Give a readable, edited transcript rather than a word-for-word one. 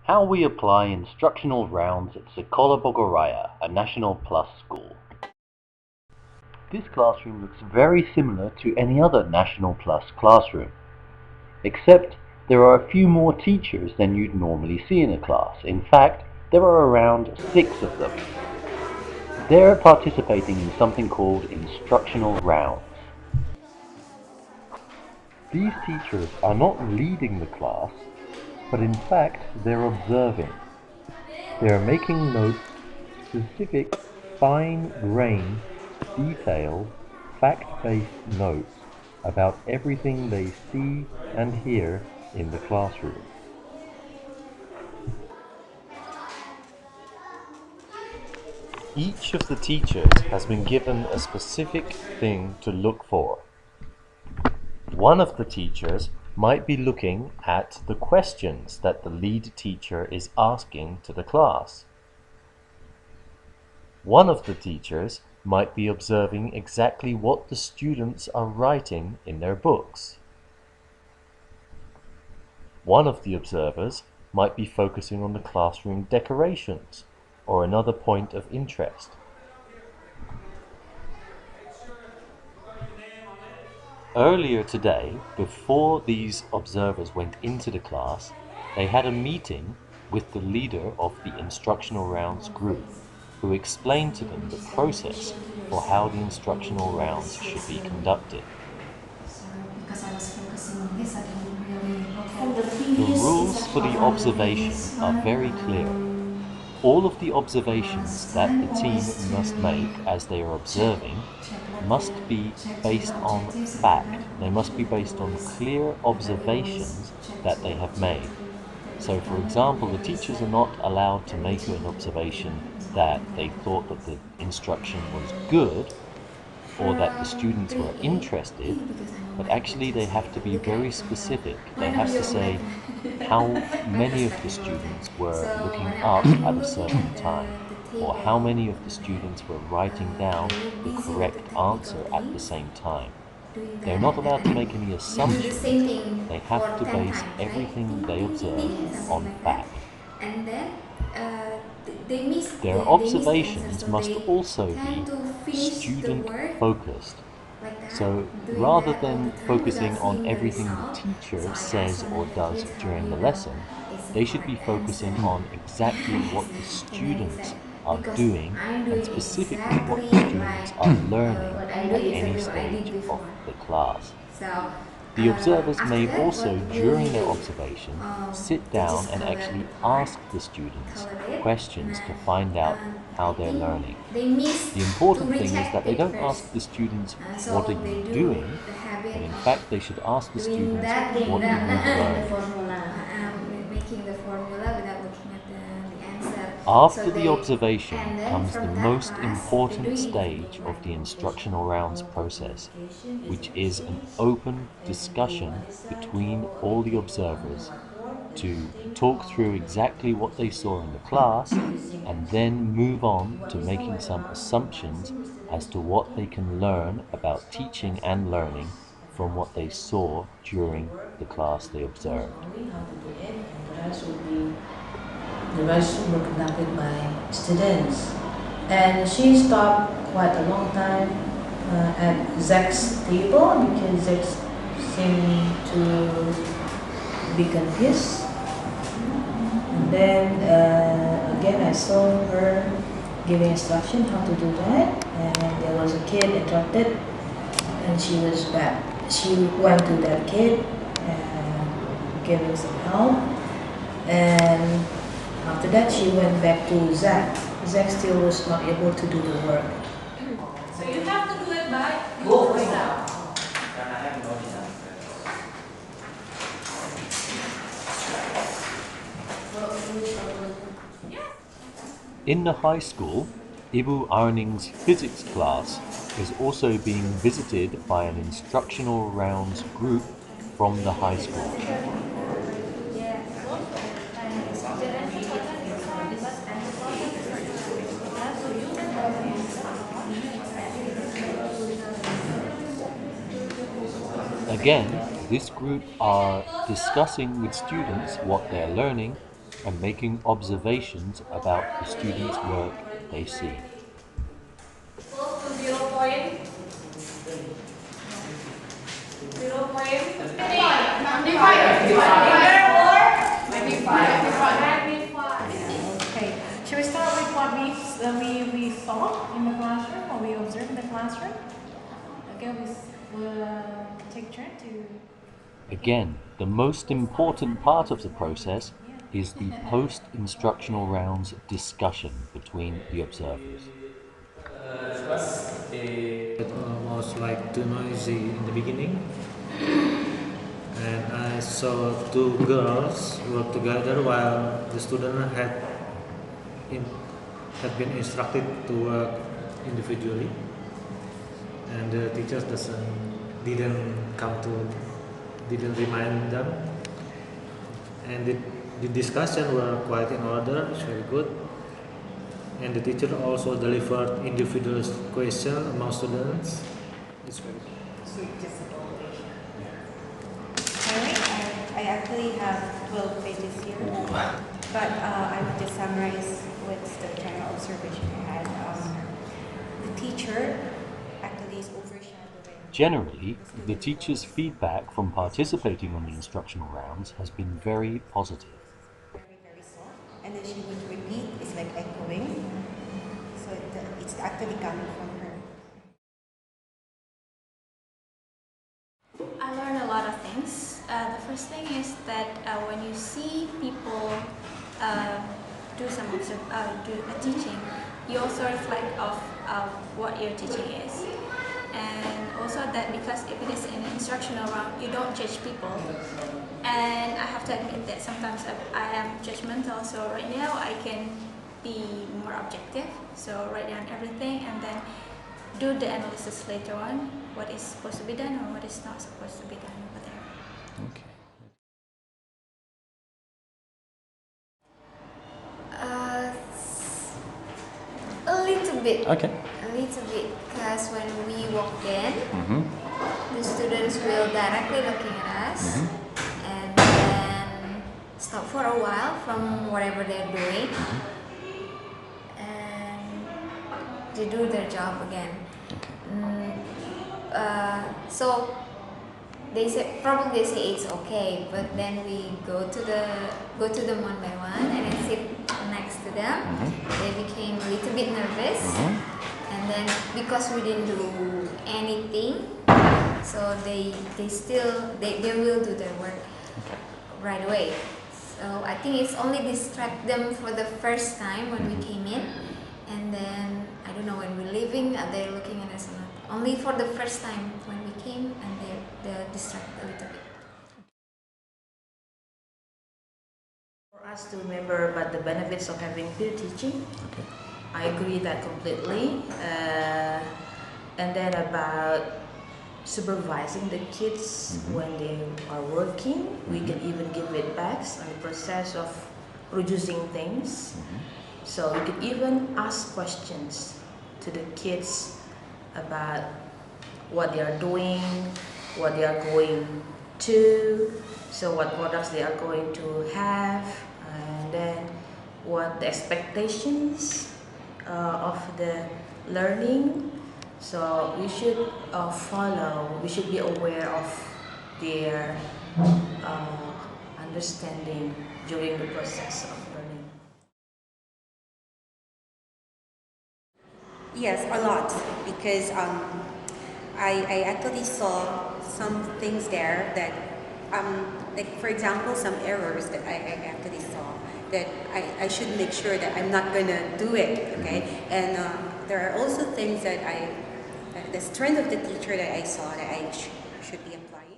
How we apply instructional rounds at Sekolah Bogor Raya, a National Plus school. This classroom looks very similar to any other National Plus classroom, except there are a few more teachers than you'd normally see in a class. In fact, there are around 6 of them. They're participating in something called instructional rounds. These teachers are not leading the class, but in fact they're observing. They are making notes, specific, fine-grained, detailed, fact-based notes about everything they see and hear in the classroom. Each of the teachers has been given a specific thing to look for. One of the teachers might be looking at the questions that the lead teacher is asking to the class. One of the teachers might be observing exactly what the students are writing in their books. One of the observers might be focusing on the classroom decorations or another point of interest. Earlier today, before these observers went into the class, they had a meeting with the leader of the instructional rounds group, who explained to them the process for how the instructional rounds should be conducted. The rules for the observation are very clear. All of the observations that the team must make as they are observing must be based on fact. They must be based on clear observations that they have made. So, for example, the teachers are not allowed to make an observation that they thought that the instruction was good or that the students were interested, but actually they have to be very specific. They have to say how many of the students were looking up at a certain time, or how many of the students were writing down the correct answer at the same time. They're not allowed to make any assumptions. They have to base everything they observe on fact. And then Their observations must also be student-focused. So rather than focusing on everything the teacher says or does during the lesson, they should be focusing on exactly what the students are doing and specifically what the students are learning at any stage of the class. The observers may also, during their observation, sit down and actually ask the students questions to find out how they're learning. The important thing is that they don't ask the students, "What are you doing?" but in fact they should ask the students, "What are you learning?" making the formula without looking at the answer. After the observation comes the most important stage of the instructional rounds process, which is an open discussion between all the observers to talk through exactly what they saw in the class and then move on to making some assumptions as to what they can learn about teaching and learning from what they saw during the class they observed. The rest were conducted by students. And she stopped quite a long time at Zach's table because Zach seemed to be confused. And then again I saw her giving instruction how to do that, and there was a kid interrupted and she was back. She went to that kid and gave him some help, and after that, she went back to Zach. Zach still was not able to do the work. So you have to do it by yourself. In the high school, Ibu Arning's physics class is also being visited by an instructional rounds group from the high school. Again, this group are discussing with students what they're learning and making observations about the students' work they see. Equals to 0.0 Okay. Should we start with what we saw in the classroom, or we observed in the classroom? Okay, we'll take turn to. Again, the most important part of the process is the post-instructional rounds discussion between the observers. It was like too noisy in the beginning, and I saw two girls work together while the student had been instructed to work individually, and the teachers didn't remind them, and the discussion were quite in order. It's very good. And the teacher also delivered individual questions among students. It's very good. Sweet disability. Alright, I actually have 12 pages here, but I would just summarize what's the general observation I had. The teacher actually is overshadowing. Generally, the teacher's feedback from participating on the instructional rounds has been very positive. Very soft, and then she would repeat. It's like echoing, so it's actually coming from her. I learned a lot of things. The first thing is that when you see people do a teaching, you also reflect of what your teaching is. And also that because if it is an instructional round, you don't judge people. And I have to admit that sometimes I am judgmental, so right now I can be more objective. So write down everything and then do the analysis later on, what is supposed to be done or what is not supposed to be done over there. Okay. A little bit. Okay. A little bit, because when we walked in, the students will directly looking at us and then stop for a while from whatever they're doing and they do their job again. So they say it's okay, but then we go to them one by one and I sit next to them. They became a little bit nervous, and then because we didn't do anything, so they will do their work right away. So I think it's only distract them for the first time when we came in, and then I don't know when we're leaving, they're looking at us or not. Only for the first time when we came, and they're distracted a little bit. For us to remember about the benefits of having peer teaching, I agree that completely. And then about supervising the kids when they are working, we can even give feedbacks on the process of producing things. So we could even ask questions to the kids about what they are doing, what they are going to, so what products they are going to have, and then what the expectations of the learning. So we should we should be aware of their understanding during the process of learning. Yes, a lot, because I actually saw some things there that, like for example, some errors that I actually saw that I should make sure that I'm not gonna do it, okay? And there are also things that the strength of the teacher that I saw that I should be applying.